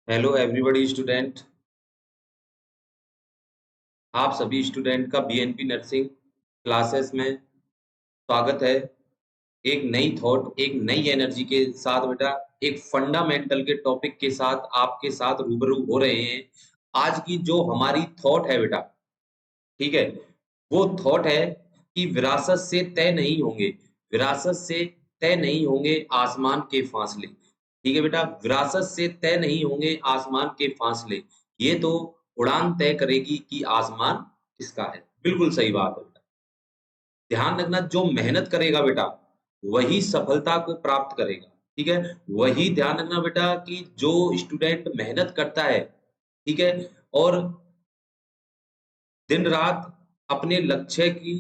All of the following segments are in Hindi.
Hello everybody student. आप सभी स्टूडेंट का बीएनपी नर्सिंग क्लासेस में स्वागत है। एक नई थॉट, एक नई एनर्जी के साथ बेटा, एक फंडामेंटल के टॉपिक के साथ आपके साथ रूबरू हो रहे हैं। आज की जो हमारी थॉट है बेटा, ठीक है, वो थॉट है कि विरासत से तय नहीं होंगे, विरासत से तय नहीं होंगे आसमान के फासले। ठीक है बेटा, विरासत से तय नहीं होंगे आसमान के फासले, ये तो उड़ान तय करेगी कि आसमान किसका है। बिल्कुल सही बात है बेटा। ध्यान रखना, जो मेहनत करेगा बेटा वही सफलता को प्राप्त करेगा। ठीक है, वही ध्यान रखना बेटा कि जो स्टूडेंट मेहनत करता है, ठीक है, और दिन रात अपने लक्ष्य की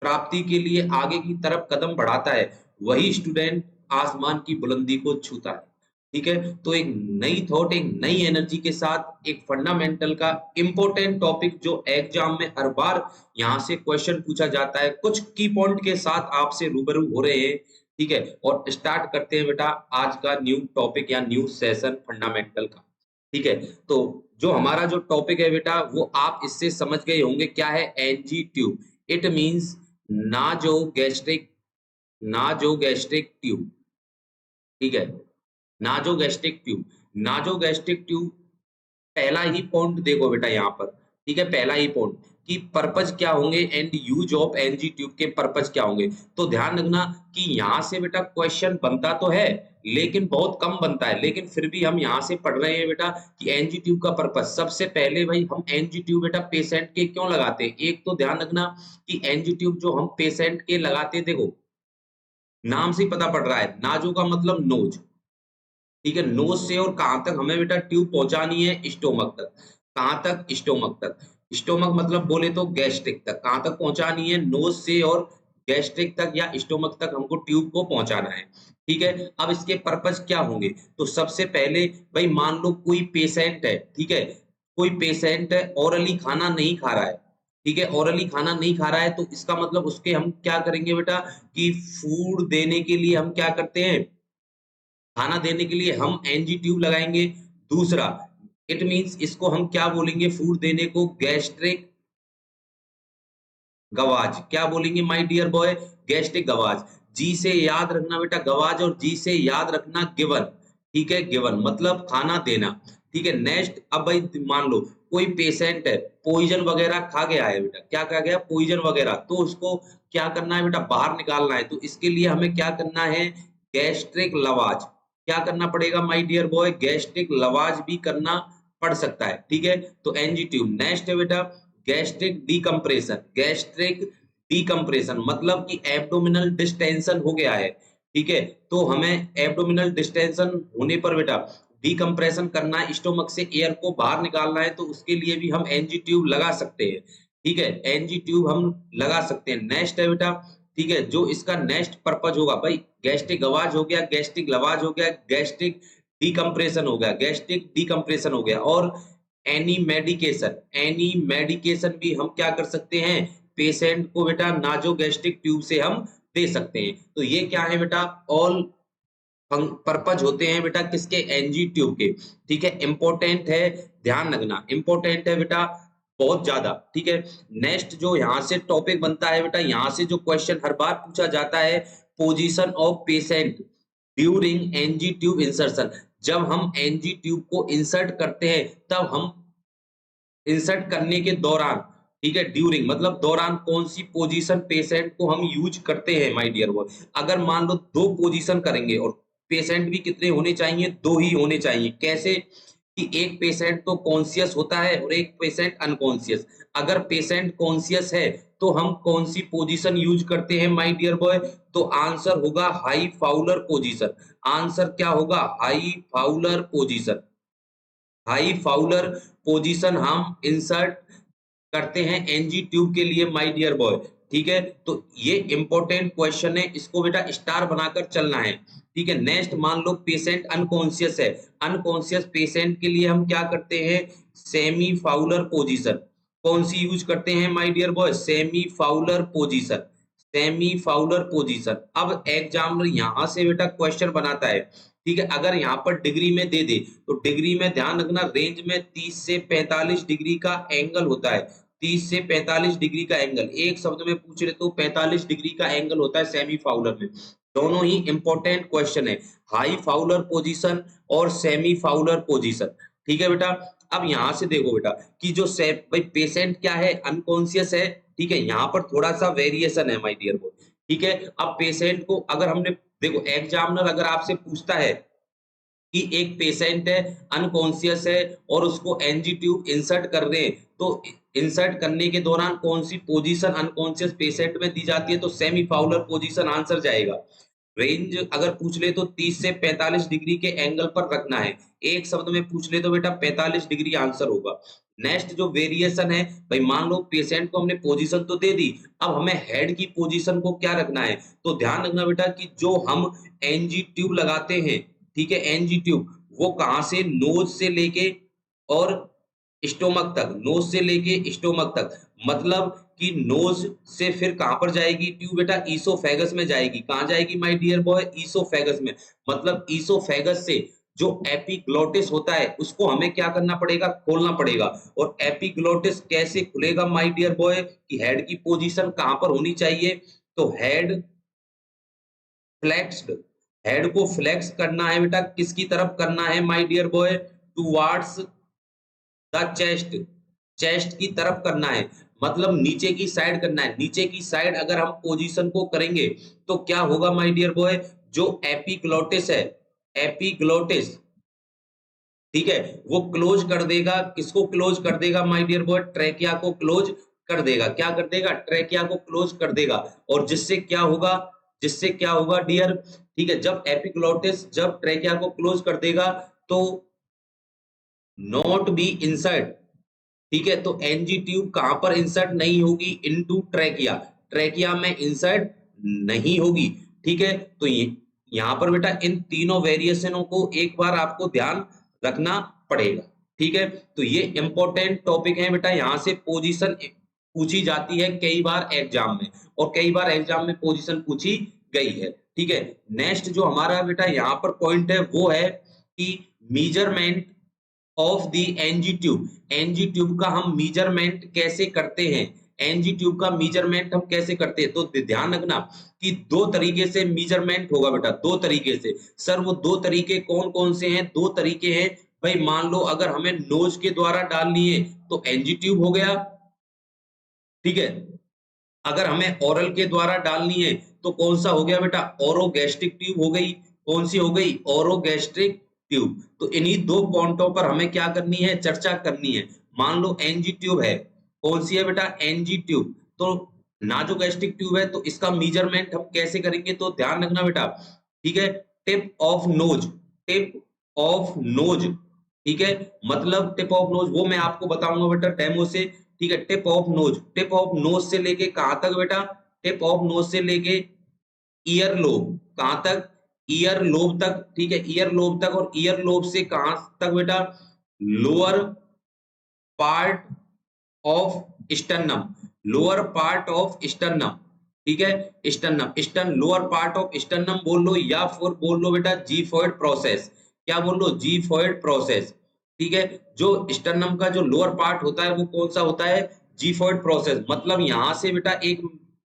प्राप्ति के लिए आगे की तरफ कदम बढ़ाता है, वही स्टूडेंट आसमान की बुलंदी को छूता है। ठीक है, तो एक नई थॉट, एक नई एनर्जी के साथ एक फंडामेंटल का इंपॉर्टेंट टॉपिक जो एग्जाम में हर बार यहाँ से क्वेश्चन पूछा जाता है, कुछ की पॉइंट के साथ आपसे रूबरू हो रहे हैं। ठीक है, और स्टार्ट करते हैं बेटा आज का न्यू टॉपिक या न्यू सेशन फंडामेंटल का। ठीक है, तो जो हमारा जो टॉपिक है बेटा, वो आप इससे समझ गए होंगे क्या है। NG tube, it means nasogastric, nasogastric tube. ठीक है, नाजोगैस्ट्रिक ट्यूब, नाजोगैस्ट्रिक ट्यूब। पहला ही पॉइंट देखो बेटा यहाँ पर, ठीक है, पहला ही पॉइंट कि पर्पज क्या होंगे and use of NG tube के पर्पज क्या होंगे। तो ध्यान रखना कि यहाँ से बेटा क्वेश्चन बनता तो है लेकिन बहुत कम बनता है, लेकिन फिर भी हम यहाँ से पढ़ रहे हैं बेटा कि एनजी ट्यूब का पर्पज। सबसे पहले भाई हम एनजी ट्यूब बेटा पेशेंट के क्यों लगाते हैं, एक तो ध्यान रखना कि एनजी ट्यूब जो हम पेशेंट के लगाते हैं, देखो नाम से ही पता पड़ रहा है, नाजो का मतलब नोज। ठीक है, नोज से और कहां तक हमें बेटा ट्यूब पहुंचानी है, स्टोमक तक। कहां तक, स्टोमक तक। स्टोमक मतलब बोले तो गैस्ट्रिक तक। कहां तक पहुंचानी है, नोज से और गैस्ट्रिक तक या स्टोमक तक हमको ट्यूब को पहुंचाना है। ठीक है, अब इसके पर्पज क्या होंगे। तो सबसे पहले भाई मान लो कोई पेशेंट है, ठीक है, कोई पेशेंट है ओरली खाना नहीं खा रहा है। ठीक है, ओरली खाना नहीं खा रहा है तो इसका मतलब उसके हम क्या करेंगे बेटा कि फूड देने के लिए हम क्या करते हैं, खाना देने के लिए हम एनजी ट्यूब लगाएंगे। दूसरा, इट मींस इसको हम क्या बोलेंगे, फूड देने को गैस्ट्रिक गवाज। क्या बोलेंगे माय डियर बॉय, गैस्ट्रिक गवाज। जी से याद रखना बेटा गवाज, और जी से याद रखना गिवन। ठीक है, गिवन मतलब खाना देना। ठीक है, नेक्स्ट, अब भाई मान लो कोई पेशेंट है पॉइजन वगैरह खा गया है बेटा, क्या खा गया, पॉइजन वगैरह, तो उसको क्या करना है बेटा, बाहर निकालना है। तो इसके लिए हमें क्या करना है, गैस्ट्रिक लवाज। क्या करना पड़ेगा माय डियर बॉय, गैस्ट्रिक लवाज भी करना पड़ सकता है। ठीक है, तो एनजी ट्यूब। नेक्स्ट है बेटा गैस्ट्रिक डीकम्प्रेशन, गैस्ट्रिक डीकम्प्रेशन मतलब कि एब्डोमिनल डिस्टेंशन हो गया है। ठीक है, तो हमें एब्डोमिनल डिस्टेंशन होने पर बेटा डीकम्प्रेशन करना है, स्टोमक से एयर को बाहर निकालना है, तो उसके लिए भी हम एनजी ट्यूब लगा सकते हैं। ठीक है, एनजी ट्यूब हम लगा सकते हैं। नेक्स्ट है बेटा, ठीक है, जो इसका नेक्स्ट पर्पज होगा भाई, गैस्ट्रिक गवाज हो गया, गैस्ट्रिक लवाज हो गया, गैस्ट्रिक डीकम्प्रेशन हो गया, गैस्ट्रिक डीकम्प्रेशन हो गया, और एनी मेडिकेशन, एनी मेडिकेशन भी हम क्या कर सकते हैं, पेशेंट को बेटा नाजोगैस्ट्रिक ट्यूब से हम दे सकते हैं। तो ये क्या है बेटा, ऑल पर्पज होते हैं बेटा किसके, एनजी ट्यूब के। ठीक है, इंपॉर्टेंट है, ध्यान रखना इंपॉर्टेंट है बेटा बहुत ज्यादा। ठीक है, नेक्स्ट जो यहाँ से टॉपिक बनता है बेटा, यहाँ से जो क्वेश्चन हर बार पूछा जाता है, position of patient during NG tube insertion. जब हम एनजी ट्यूब को इंसर्ट करते हैं, तब हम इंसर्ट करने के दौरान, ठीक है, ड्यूरिंग मतलब दौरान कौन सी पोजीशन पेशेंट को हम यूज करते हैं माय डियर बॉय। अगर मान लो दो पोजीशन करेंगे और पेशेंट भी कितने होने चाहिए, दो ही होने चाहिए। कैसे कि एक पेशेंट तो कॉन्शियस होता है और एक पेशेंट अनकॉन्शियस। अगर पेशेंट कॉन्शियस है तो हम कौन सी पोजीशन यूज करते हैं माय डियर बॉय, तो आंसर होगा हाई फाउलर पोजीशन। आंसर क्या होगा, high Fowler position. High Fowler position हम इंसर्ट करते हैं एनजी ट्यूब के लिए माय डियर बॉय। ठीक है, तो ये इंपॉर्टेंट क्वेश्चन है, इसको बेटा स्टार बनाकर चलना है। ठीक है, नेक्स्ट मान लो पेशेंट अनकॉन्शियस है, अनकॉन्शियस पेशेंट के लिए हम क्या करते हैं, सेमी फाउलर पोजीशन। कौन सी यूज करते हैं my dear boy, semi Fowler position. Semi Fowler position. अब एग्जामिनर यहां से बेटा क्वेश्चन बनाता है, ठीक है। अगर यहाँ पर डिग्री में दे दे तो डिग्री में ध्यान रखना रेंज में 30 से 45 डिग्री का एंगल होता है। 30 से 45 डिग्री का एंगल, एक शब्द में पूछ रहे तो 45 डिग्री का एंगल होता है सेमी फाउलर में। दोनों ही इंपॉर्टेंट क्वेश्चन है, हाई फाउलर पोजीशन और सेमी फाउलर पोजीशन, ठीक है बेटा। अब यहां से देखो बेटा कि जो भाई पेशेंट क्या है, अनकॉन्शियस है, ठीक है। यहाँ पर थोड़ा सा वेरिएशन है माय डियर बॉय, ठीक है। अब पेशेंट को अगर हमने देखो, एग्जामिनर अगर आपसे पूछता है कि एक पेशेंट है, अनकॉन्शियस है और उसको एनजी ट्यूब इंसर्ट कर रहे हैं, तो इंसर्ट करने के दौरान कौन सी पोजीशन अनकॉन्शियस पेशेंट में दी जाती है, तो सेमी फाउलर पोजीशन आंसर जाएगा। रेंज अगर पूछ ले तो 30 से 45 डिग्री के एंगल पर रखना है। एक शब्द में पूछ ले तो बेटा 45 डिग्री आंसर होगा। नेक्स्ट जो वेरिएशन है, भाई मान लो पेशेंट को हमने पोजीशन तो दे दी, अब हमें हेड की पोजीशन को क्या रखना है, तो ध्यान रखना बेटा कि जो हम एनजी ट्यूब लगाते हैं, ठीक है, एनजी ट्यूब वो कहां से, नोज से लेके और स्टोमक तक, नोज से लेके स्टोमक तक, मतलब कि नोज से फिर कहां पर जाएगी ट्यूब बेटा, ईसोफेगस में जाएगी। कहां जाएगी माय डियर बॉय, ईसोफेगस में। मतलब ईसोफेगस से जो एपिग्लोटिस होता है उसको हमें क्या करना पड़ेगा, खोलना पड़ेगा। और एपिग्लोटिस कैसे खुलेगा माय डियर बॉय, कि हेड की पोजीशन कहां पर होनी चाहिए, तो हेड फ्लेक्स्ड, हेड को फ्लेक्स करना है बेटा, किसकी तरफ करना है my dear boy, towards the chest, chest की तरफ करना है, मतलब नीचे की साइड करना है। नीचे की साइड अगर हम पोजीशन को करेंगे तो क्या होगा माय डियर बॉय, जो एपिग्लोटिस है, एपिग्लोटिस, ठीक है, वो क्लोज कर देगा, किसको क्लोज कर देगा माय डियर बॉय, ट्रेकिया को क्लोज कर देगा। क्या कर देगा, ट्रेकिया को क्लोज कर देगा। और जिससे क्या होगा, जिससे क्या होगा डियर, ठीक है, जब एपिग्लोटिस जब ट्रेकिया को क्लोज कर देगा तो नॉट बी इंसर्ट, ठीक है। तो एनजी ट्यूब कहां पर इंसर्ट नहीं होगी, इनटू ट्रेकिया, ट्रेकिया में इंसर्ट नहीं होगी, ठीक है। तो ये यहां पर बेटा इन तीनों वेरिएशनों को एक बार आपको ध्यान रखना पड़ेगा, ठीक है। तो ये इंपॉर्टेंट टॉपिक है बेटा, यहां से पोजीशन पूछी जाती है कई बार एग्जाम में, और कई बार एग्जाम में पोजीशन पूछी गई है, ठीक है। नेक्स्ट जो हमारा बेटा यहाँ पर पॉइंट है वो है कि measurement of the NG tube, NG tube का हम मीजरमेंट कैसे करते हैं, एनजी ट्यूब का मीजरमेंट हम कैसे करते हैं, तो ध्यान रखना कि दो तरीके से मीजरमेंट होगा बेटा, दो तरीके से। सर वो दो तरीके कौन कौन से हैं, दो तरीके हैं भाई, मान लो अगर हमें नोज के द्वारा डालनी है तो एनजी ट्यूब हो गया, ठीक है। अगर हमें ओरल के द्वारा डालनी है तो कौन सा हो गया बेटा, ओरोगैस्ट्रिक ट्यूब हो गई। कौन सी हो गई, ओरोगैस्ट्रिक ट्यूब। तो इन्हीं दो पॉइंटों पर हमें क्या करनी है, चर्चा करनी है। मान लो एनजी ट्यूब है, कौन सी है बेटा, एनजी ट्यूब। तो नाजोगैस्ट्रिक ट्यूब है, तो इसका मेजरमेंट हम कैसे करेंगे, तो ध्यान रखना बेटा, ठीक है। Tip of nose, tip of nose, ठीक है, मतलब टिप ऑफ नोज वो मैं आपको बताऊंगा बेटा डेमो से, ठीक है। Tip of nose, tip of nose से लेके कहां तक बेटा, टिप ऑफ नोज से लेके ईयर लोब, कहां तक, ईयर लोब तक, ठीक है, ईयर लोब तक। और ईयर लोब से कहां तक बेटा, lower part of sternum, lower part of sternum, ठीक है, sternum, stern, lower part of sternum बोल लो, या फिर बोल लो बेटा जीफॉइड प्रोसेस। क्या बोल लो, जीफॉइड प्रोसेस, ठीक है। जो स्टर्नम का जो लोअर पार्ट होता है वो कौन सा होता है, जीफॉइड प्रोसेस। मतलब यहां से बेटा एक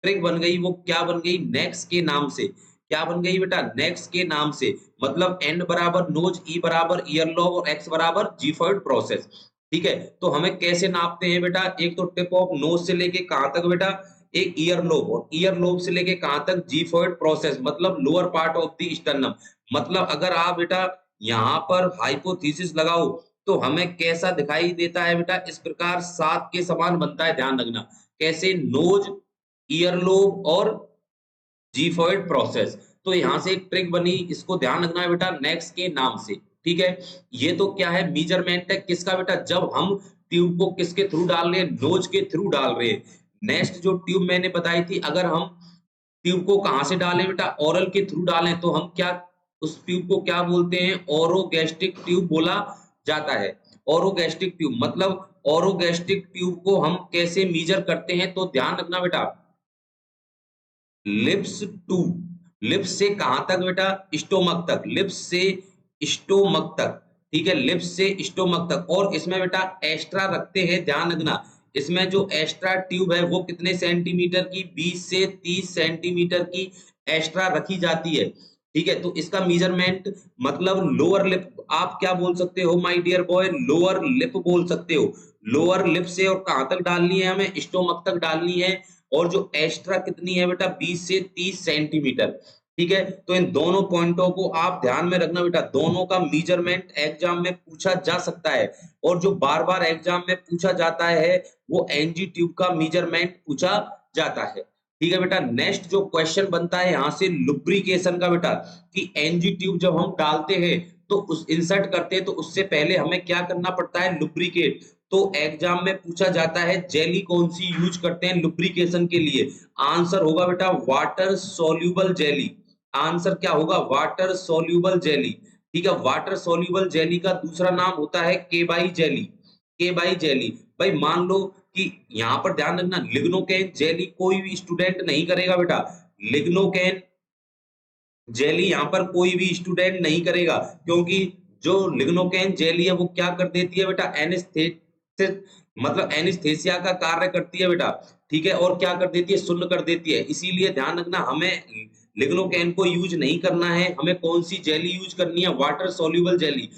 ट्रिक बन गई, वो क्या बन गई, नेक्स के नाम से। क्या बन गई बेटा, नेक्स के नाम से। मतलब एन बराबर नोज, ई बराबर ईयर लॉब और एक्स बराबर जीफॉइड प्रोसेस, ठीक है। तो हमें कैसे नापते हैं बेटा, एक तो टिप ऑफ नोज से लेके कहां तक बेटा, एक ईयर लोब, और ईयर लोब से लेके कहां तक, जीफॉइड प्रोसेस, मतलब lower part of the sternum. मतलब अगर आप बेटा यहाँ पर हाइपोथेसिस लगाओ तो हमें कैसा दिखाई देता है बेटा, इस प्रकार सात के समान बनता है। ध्यान रखना कैसे, नोज, ईयरलोब और जीफॉइड प्रोसेस। तो यहां से एक ट्रिक बनी, इसको ध्यान रखना है बेटा, नेक्स के नाम से, ठीक है। ये तो क्या है, मेजरमेंट है किसका बेटा, जब हम ट्यूब को किसके थ्रू डाल रहे हैं, नोज के थ्रू डाल रहे हैं। नेक्स्ट जो ट्यूब मैंने बताई थी, अगर हम ट्यूब को कहां से डालें बेटा, ओरल के थ्रू डालें तो हम क्या, उस ट्यूब को क्या बोलते हैं, ओरोगैस्ट्रिक ट्यूब बोला जाता है। ओरोगैस्ट्रिक ट्यूब, मतलब ओरोगैस्ट्रिक ट्यूब को हम कैसे मीजर करते हैं, तो ध्यान रखना बेटा, लिप्स टू, लिप्स से कहां तक बेटा, स्टोमक तक, लिप्स से स्टोमक तक, ठीक है, लिप्स से स्टोमक तक। और इसमें बेटा एक्स्ट्रा रखते हैं, ध्यान रखना, इसमें जो एक्स्ट्रा ट्यूब है वो कितने सेंटीमीटर की, 20 से 30 सेंटीमीटर की एक्स्ट्रा रखी जाती है, ठीक है। तो इसका मेजरमेंट मतलब लोअर लिप आप क्या बोल सकते हो my dear boy, lower lip बोल सकते हो। लोअर लिप से और कहां तक डालनी है, हमें स्टोमक तक डालनी है। और जो एक्स्ट्रा कितनी है बेटा, 20 से 30 सेंटीमीटर, ठीक है। तो इन दोनों पॉइंटों को आप ध्यान में रखना बेटा, दोनों का मेजरमेंट एग्जाम में पूछा जा सकता है। और जो बार बार एग्जाम में पूछा जाता है वो एनजी ट्यूब का मेजरमेंट पूछा जाता है, ठीक है बेटा। नेक्स्ट जो क्वेश्चन बनता है यहाँ से लुब्रिकेशन का बेटा, कि एनजी ट्यूब जब हम डालते हैं तो उस इंसर्ट करते हैं तो उससे पहले हमें क्या करना पड़ता है, लुब्रिकेट। तो एग्जाम में पूछा जाता है जेली कौन सी यूज करते हैं लुब्रिकेशन के लिए, आंसर होगा बेटा वाटर सोल्यूबल जेली। आंसर क्या होगा, वाटर सोल्यूबल जेली, ठीक है। वाटर सोल्यूबल जेली का दूसरा नाम होता है केबाई जेली, केबाई जेली। भाई मान लो कि यहाँ पर ध्यान रखना, लिग्नोकेन जेली कोई भी स्टूडेंट नहीं करेगा बेटा, लिग्नोकेन जेली यहाँ पर कोई भी स्टूडेंट नहीं करेगा, क्योंकि जो लिग्नोकेन जेली है वो क्या कर देती है बेटा, एनेस्थेसिस मतलब एनेस्थेसिया का कार्य करती है बेटा, ठीक है। और क्या कर देती है, सुन्न कर देती है। इसीलिए ध्यान रखना, हमें लिग्नोकेन को यूज नहीं करना है, हमें कौन सी जेली यूज करनी है, वाटर सोल्यूबल जेली।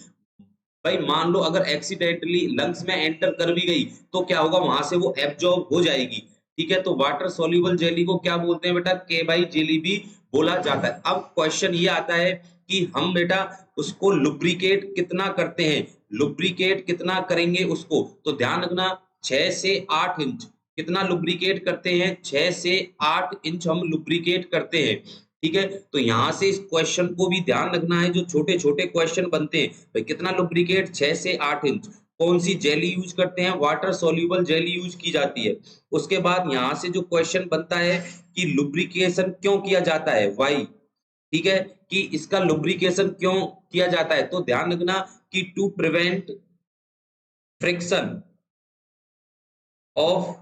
भाई मान लो अगर एक्सीडेंटली लंग्स में एंटर कर भी गई तो क्या होगा, वहां से वो एब्जॉर्ब हो जाएगी, ठीक है। तो वाटर सोल्यूबल जेली को क्या बोलते हैं बेटा, केबाई जेली भी बोला जाता है। अब क्वेश्चन ये आता है कि हम बेटा उसको लुब्रिकेट कितना करते हैं, लुब्रिकेट कितना करेंगे उसको, तो ध्यान रखना 6 से 8 इंच कितना लुब्रिकेट करते हैं, 6 से 8 इंच हम लुब्रिकेट करते हैं, ठीक है। तो यहां से इस क्वेश्चन को भी ध्यान रखना है, जो छोटे छोटे क्वेश्चन बनते हैं, भाई कितना लुब्रिकेट, 6 से 8 इंच। कौन सी जेली यूज करते हैं, वाटर सोल्यूबल जेली यूज की जाती है। उसके बाद यहां से जो क्वेश्चन बनता है कि लुब्रिकेशन क्यों किया जाता है, वाई, ठीक है, कि इसका लुब्रिकेशन क्यों किया जाता है। तो ध्यान रखना कि to prevent friction of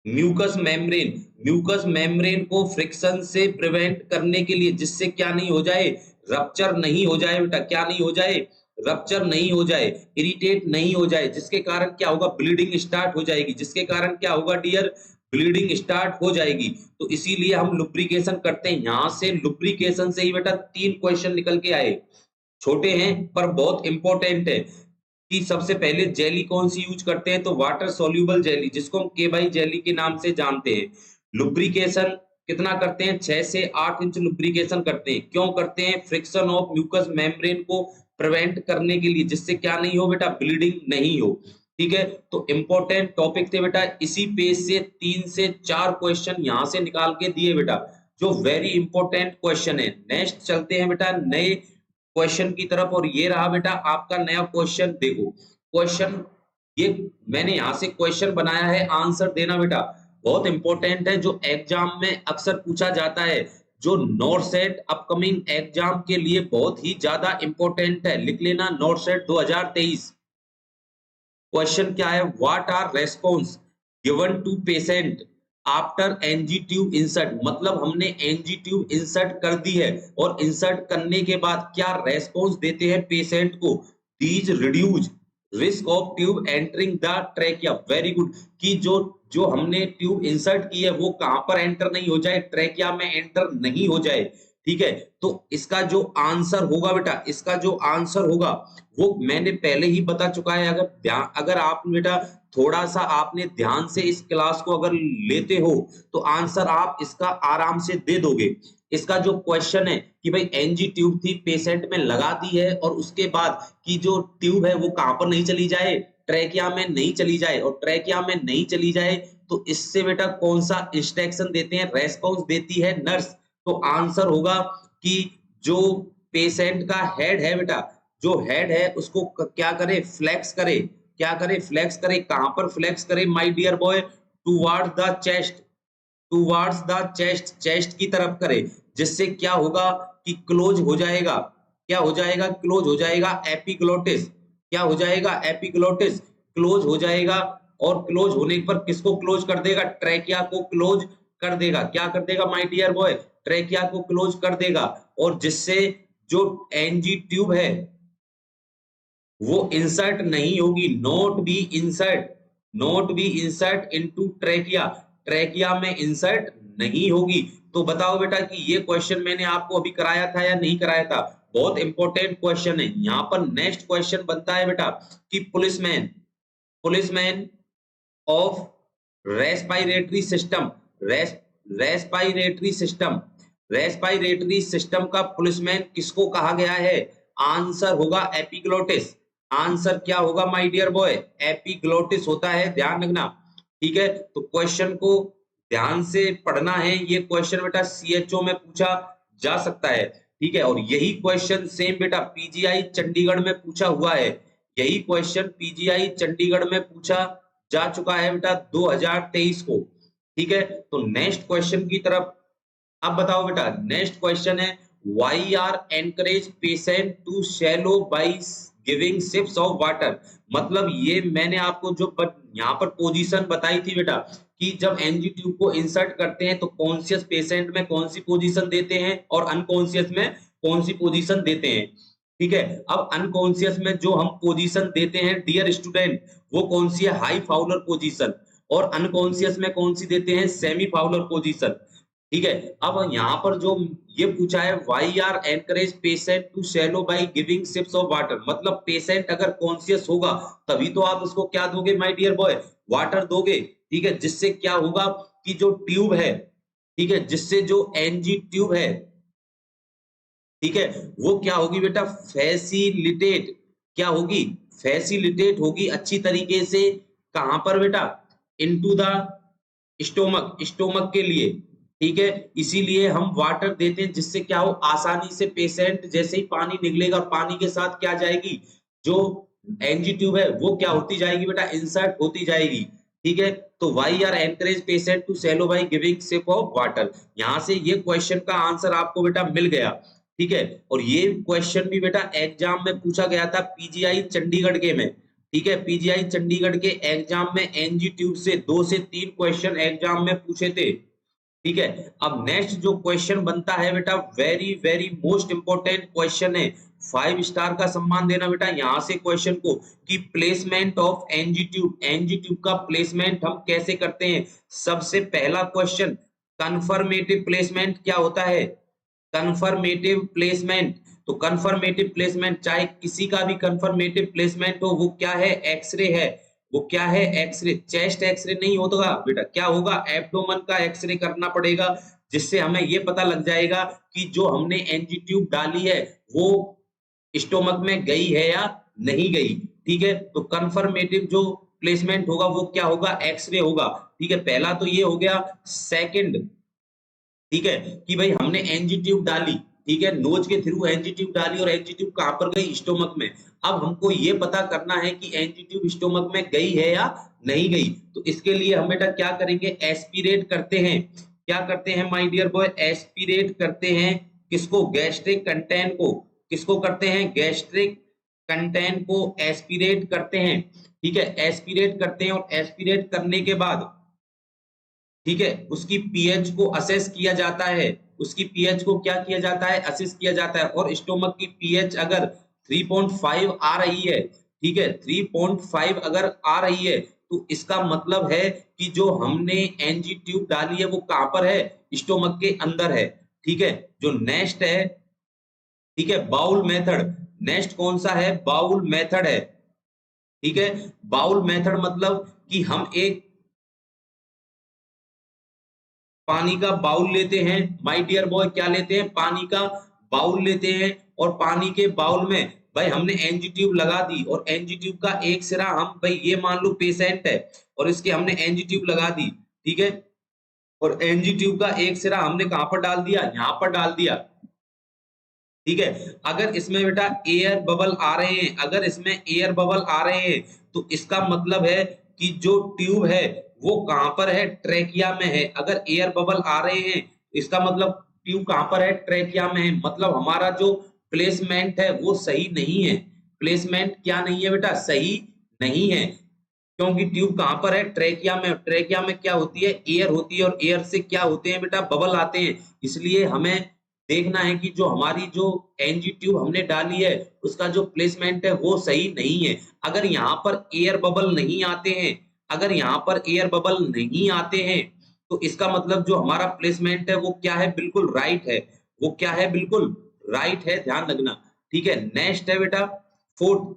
mucous membrane, mucous membrane को फ्रिक्शन से प्रिवेंट करने के लिए, जिससे क्या नहीं हो जाए, रप्चर नहीं हो जाए बेटा, क्या नहीं हो जाए, रप्चर नहीं हो जाए, इरिटेट नहीं हो जाए, जिसके कारण क्या होगा, ब्लीडिंग स्टार्ट हो जाएगी, जिसके कारण क्या होगा डियर, ब्लीडिंग स्टार्ट हो जाएगी। तो इसीलिए हम लुब्रिकेशन करते हैं। यहां से लुब्रिकेशन से ही बेटा 3 क्वेश्चन निकल के आए, छोटे हैं पर बहुत इंपॉर्टेंट है। कि सबसे पहले जेली कौन सी यूज करते हैं, तो वाटर सोल्यूबल जेली, जिसको हम केबाई जेली के नाम से जानते हैं। लुब्रिकेशन कितना करते हैं, 6 से 8 इंच लुब्रिकेशन करते हैं। क्यों करते हैं, फ्रिक्शन ऑफ म्यूकस मेम्ब्रेन को प्रिवेंट करने के लिए, जिससे क्या नहीं हो बेटा, ब्लीडिंग नहीं हो, ठीक है। तो इंपॉर्टेंट टॉपिक थे बेटा, इसी पेज से 3 से 4 क्वेश्चन यहां से निकाल के दिए बेटा, जो वेरी इंपॉर्टेंट क्वेश्चन है। नेक्स्ट चलते हैं बेटा नए क्वेश्चन की तरफ, और ये रहा बेटा आपका नया क्वेश्चन। देखो क्वेश्चन ये मैंने यहां से क्वेश्चन बनाया है, आंसर देना बेटा बहुत इंपॉर्टेंट है, जो एग्जाम में अक्सर पूछा जाता है, जो नॉर्सेट अपकमिंग एग्जाम के लिए बहुत ही ज्यादा इंपॉर्टेंट है। लिख लेना नॉर्सेट 2023। क्वेश्चन क्या है, what are response given to patient after NG tube insert, मतलब हमने एनजी ट्यूब इंसर्ट कर दी है और इंसर्ट करने के बाद क्या रेस्पॉन्स देते हैं पेशेंट को, these reduce risk of tube entering the trachea. Very good, कि जो जो हमने ट्यूब इंसर्ट की है वो कहां पर एंटर नहीं हो जाए, ट्रैकिया में एंटर नहीं हो जाए, ठीक है। तो इसका जो आंसर होगा बेटा, इसका जो आंसर होगा वो मैंने पहले ही बता चुका है। अगर आप बेटा थोड़ा सा आपने ध्यान से इस क्लास को अगर लेते हो तो आंसर आप इसका आराम से दे दोगे। इसका जो क्वेश्चन है कि भाई एनजी ट्यूब थी, पेशेंट में लगा दी है, और उसके बाद की जो ट्यूब है वो कहां पर नहीं चली जाए, ट्रैकिया में नहीं चली जाए, और ट्रैकिया में नहीं चली जाए तो इससे बेटा कौन सा इंस्ट्रक्शन देते हैं, रेस्पॉन्स देती है नर्स। तो आंसर होगा कि जो पेशेंट का हेड है बेटा, जो हेड है उसको क्या करे, फ्लेक्स करे, क्या करे, फ्लेक्स करे। कहां पर फ्लेक्स करे my dear boy, towards the chest, towards the chest, chest की तरफ करे, जिससे क्या होगा कि क्लोज हो जाएगा, क्या हो जाएगा, क्लोज हो जाएगा एपिग्लोटिस, क्या हो जाएगा, एपिग्लोटिस क्लोज हो जाएगा। और क्लोज होने पर किसको क्लोज कर देगा, ट्रैकिया को क्लोज कर देगा। क्या कर देगा माय डियर बॉय? ट्रेकिया को क्लोज कर देगा, और जिससे जो एनजी ट्यूब है वो इंसर्ट नहीं होगी, not be insert into trachea, trachea में इंसर्ट नहीं होगी। तो बताओ बेटा कि ये क्वेश्चन मैंने आपको अभी कराया था या नहीं कराया था? बहुत इंपॉर्टेंट क्वेश्चन है। यहाँ पर नेक्स्ट क्वेश्चन बनता है बेटा कि policeman of respiratory system, respiratory system, respiratory system का पुलिसमैन किसको कहा गया है? आंसर होगा एपिग्लोटिस। आंसर क्या होगा माय डियर बॉय? एपिग्लोटिस होता है, ध्यान रखना। ठीक है, तो क्वेश्चन को ध्यान से पढ़ना है। ये क्वेश्चन बेटा सीएचओ में पूछा जा सकता है। ठीक है, और यही क्वेश्चन सेम बेटा पीजीआई चंडीगढ़ में पूछा हुआ है। यही क्वेश्चन पीजीआई चंडीगढ़ में पूछा जा चुका है बेटा 2023 को। ठीक है, तो नेक्स्ट क्वेश्चन की तरफ अब बताओ बेटा। नेक्स्ट क्वेश्चन है why are encourage patient to swallow by giving sips of water. मतलब ये मैंने आपको जो यहाँ पर पोजीशन बताई थी बेटा कि जब एनजी ट्यूब को इंसर्ट करते हैं तो कॉन्शियस पेशेंट में कौन सी पोजीशन देते हैं और अनकॉन्शियस में कौन सी पोजीशन देते हैं। ठीक है, अब अनकॉन्शियस में जो हम पोजीशन देते हैं डियर स्टूडेंट, वो कौन सी है? High Fowler position. और अनकॉन्शियस में कौन सी देते हैं? Semi Fowler position. ठीक है, अब यहाँ पर जो ये पूछा है why are encourage patient to swallow by giving sips of water, मतलब पेशेंट अगर कॉन्शियस होगा तभी तो आप उसको क्या दोगे माय डियर बॉय? वाटर दोगे। ठीक है, जिससे क्या होगा कि जो ट्यूब है, ठीक है, जिससे जो एनजी ट्यूब है, ठीक है, वो क्या होगी बेटा? फैसिलिटेट, क्या होगी? फैसिलिटेट होगी अच्छी तरीके से। कहां पर बेटा? इनटू द स्टोमक, स्टोमक के लिए। ठीक है, इसीलिए हम वाटर देते हैं जिससे क्या हो, आसानी से पेशेंट जैसे ही पानी निकलेगा और पानी के साथ क्या जाएगी, जो एनजी ट्यूब है वो क्या होती जाएगी बेटा? इंसर्ट होती जाएगी। ठीक है, तो why are encourage patient to swallow by giving sip of water. यहां से ये क्वेश्चन का आंसर आपको बेटा मिल गया। ठीक है, और ये क्वेश्चन भी बेटा एग्जाम में पूछा गया था पीजीआई चंडीगढ़ के में। ठीक है, पीजीआई चंडीगढ़ के एग्जाम में एनजी ट्यूब से 2 से 3 क्वेश्चन एग्जाम में पूछे थे। ठीक है, अब नेक्स्ट जो क्वेश्चन बनता है बेटा very very most important question है। 5 स्टार का सम्मान देना बेटा यहाँ से क्वेश्चन को कि placement of NG tube, NG tube का प्लेसमेंट हम कैसे करते हैं। सबसे पहला क्वेश्चन, कंफर्मेटिव प्लेसमेंट क्या होता है? कंफर्मेटिव प्लेसमेंट, तो कंफर्मेटिव प्लेसमेंट चाहे किसी का भी कंफर्मेटिव प्लेसमेंट हो, वो क्या है? एक्सरे है। वो क्या है? एक्सरे। चेस्ट एक्सरे नहीं होगा बेटा, क्या होगा? एब्डोमेन का एक्सरे करना पड़ेगा, जिससे हमें ये पता लग जाएगा कि जो हमने एनजी ट्यूब डाली है वो स्टोमक में गई है या नहीं गई। ठीक है, तो कंफर्मेटिव जो प्लेसमेंट होगा वो क्या होगा? एक्सरे होगा। ठीक है, पहला तो ये हो गया। सेकंड, ठीक है, कि भाई हमने एनजी ट्यूब डाली, ठीक है, नोज के थ्रू एनजी ट्यूब डाली और एनजी ट्यूब कहां पर गई? स्टोमक में। अब हमको ये पता करना है कि एनजी ट्यूब स्टोमक में गई है या नहीं गई। तो इसके लिए हम बेटा क्या करेंगे? एस्पिरेट करते हैं। क्या करते हैं माय डियर बॉय? एस्पिरेट करते हैं। किसको? गैस्ट्रिक कंटेंट को। किसको करते हैं? गैस्ट्रिक कंटेंट को एस्पिरेट करते हैं। ठीक है, एस्पिरेट करते हैं, और एस्पिरेट करने के बाद, ठीक है, उसकी पीएच को असेस किया जाता है। उसकी पीएच को क्या किया जाता है? असेस किया जाता है। और स्टोमक की पीएच अगर 3.5 आ रही है, ठीक है, 3.5 अगर आ रही है, तो इसका मतलब है कि जो हमने एनजी ट्यूब डाली है वो कहां पर है? स्टोमक के अंदर है। ठीक है, जो नेक्स्ट है, ठीक है, बाउल मेथड। नेक्स्ट कौन सा है? बाउल मेथड है। ठीक है, बाउल मेथड मतलब कि हम एक पानी का बाउल लेते हैं माय डियर बॉय, क्या लेते हैं? पानी का बाउल लेते हैं, और पानी के बाउल में भाई हमने एनजी ट्यूब लगा दी, और एनजी ट्यूब का एक सिरा हम भाई ये मान लो पेशेंट है और इसके हमने एनजी ट्यूब लगा दी। ठीक है, और एनजी ट्यूब का एक सिरा हमने कहां पर डाल दिया? यहां पर डाल दिया। ठीक है, अगर इसमें बेटा एयर बबल आ रहे हैं, अगर इसमें एयर बबल आ रहे हैं, तो इसका मतलब है कि जो ट्यूब है वो कहां पर है? ट्रेकिया में है। अगर एयर बबल आ रहे हैं, इसका मतलब ट्यूब कहां पर है? ट्रेकिया में है। मतलब हमारा जो प्लेसमेंट है वो सही नहीं है। प्लेसमेंट क्या नहीं है बेटा? सही नहीं है। क्योंकि ट्यूब कहां पर है, ट्रेकिया में। ट्रेकिया में क्या होती है, एयर होती है, और एयर से क्या होते हैं बेटा, बबल आते हैं। इसलिए हमें देखना है कि जो हमारी जो एनजी ट्यूब हमने डाली है उसका जो प्लेसमेंट है वो सही नहीं है। अगर यहाँ पर एयर बबल नहीं आते हैं, अगर यहाँ पर एयर बबल नहीं आते हैं, तो इसका मतलब जो हमारा प्लेसमेंट है वो क्या है, बिल्कुल राइट है। वो क्या है, बिल्कुल राइट है, ध्यान रखना। ठीक है, नेक्स्ट है बेटा फोर्थ,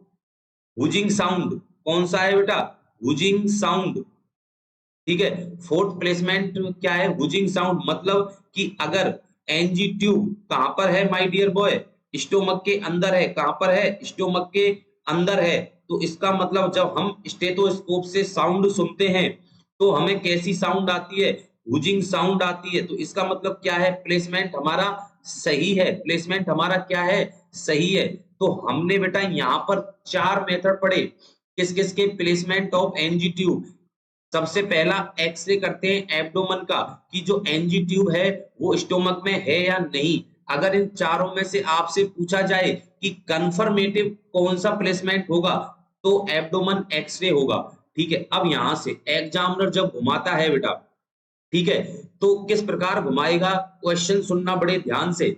हुजिंग साउंड। कौन सा है बेटा, हुजिंग साउंड। ठीक है, फोर्थ प्लेसमेंट क्या है, हुजिंग साउंड। मतलब कि अगर एनजी ट्यूब कहां पर है माय डियर बॉय, स्टोमक के अंदर है। कहां पर है, स्टोमक के अंदर है। तो इसका मतलब जब हम स्टेथोस्कोप से साउंड सुनते हैं तो हमें कैसी साउंड आती है, हुजिंग साउंड आती है। तो इसका मतलब क्या है, प्लेसमेंट हमारा सही है, प्लेसमेंट हमारा क्या है, सही है। तो हमने बेटा यहाँ पर 4 मेथड पढ़े किस किस के, प्लेसमेंट ऑफ एनजी ट्यूब। सबसे पहला एक्सरे करते हैं एब्डोमेन का, कि जो एनजी ट्यूब है वो स्टोमक में है या नहीं। अगर इन चारों में से आपसे पूछा जाए कि कंफर्मेटिव कौन सा प्लेसमेंट होगा, तो एब्डोमेन एक्सरे होगा। ठीक है, अब यहां से एग्जामिनर जब घुमाता है बेटा, ठीक है, तो किस प्रकार घुमाएगा, क्वेश्चन सुनना बड़े ध्यान से।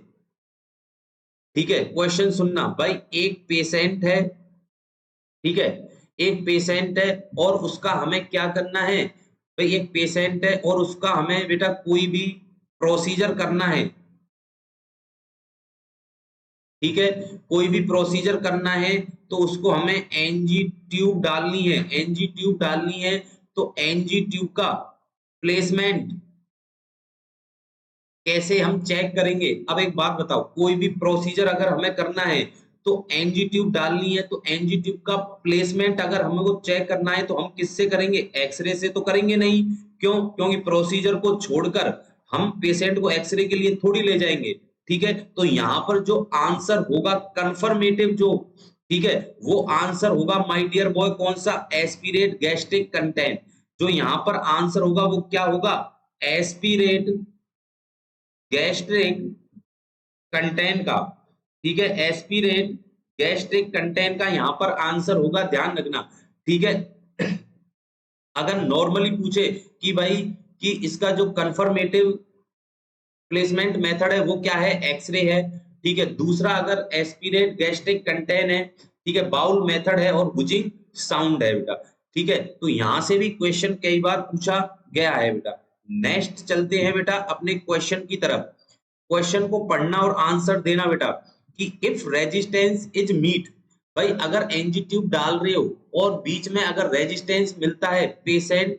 ठीक है, क्वेश्चन सुनना भाई। एक पेशेंट है, ठीक है, एक पेशेंट है और उसका हमें क्या करना है, भाई एक पेशेंट है और उसका हमें बेटा कोई भी प्रोसीजर करना है। ठीक है, कोई भी प्रोसीजर करना है तो उसको हमें एनजी ट्यूब डालनी है, एनजी ट्यूब डालनी है। तो एनजी ट्यूब का प्लेसमेंट कैसे हम चेक करेंगे। अब एक बात बताओ, कोई भी प्रोसीजर अगर हमें करना है तो एनजी ट्यूब डालनी है, तो एनजी ट्यूब का प्लेसमेंट अगर हमें को चेक करना है तो हम किससे करेंगे, एक्सरे से तो करेंगे नहीं। क्यों, क्योंकि प्रोसीजर को छोड़कर हम पेशेंट को एक्सरे के लिए थोड़ी ले जाएंगे। ठीक है, तो यहाँ पर जो आंसर होगा कंफर्मेटिव जो, ठीक है, वो आंसर होगा माय डियर बॉय कौन सा, एस्पिरेट गैस्ट्रिक कंटेंट। जो यहाँ पर आंसर होगा वो क्या होगा, एस्पिरेट गैस्ट्रिक कंटेंट का। ठीक है, एस्पिरेट गैस्ट्रिक कंटेंट का यहाँ पर आंसर होगा, ध्यान रखना। ठीक है, अगर नॉर्मली पूछे कि भाई कि इसका जो कंफर्मेटिव प्लेसमेंट मेथड है वो क्या है, एक्सरे है। ठीक है, दूसरा अगर एस्पिरेट गैस्ट्रिक कंटेंट है, ठीक है, बाउल मेथड है, और हुजिंग साउंड है बेटा। ठीक है, तो यहां से भी क्वेश्चन कई बार पूछा गया है बेटा। नेक्स्ट चलते हैं बेटा अपने क्वेश्चन की तरफ। क्वेश्चन को पढ़ना और आंसर देना बेटा, कि इफ रेजिस्टेंस इज मीट। भाई अगर एनजी ट्यूब डाल रहे हो और बीच में अगर रेजिस्टेंस मिलता है, पेशेंट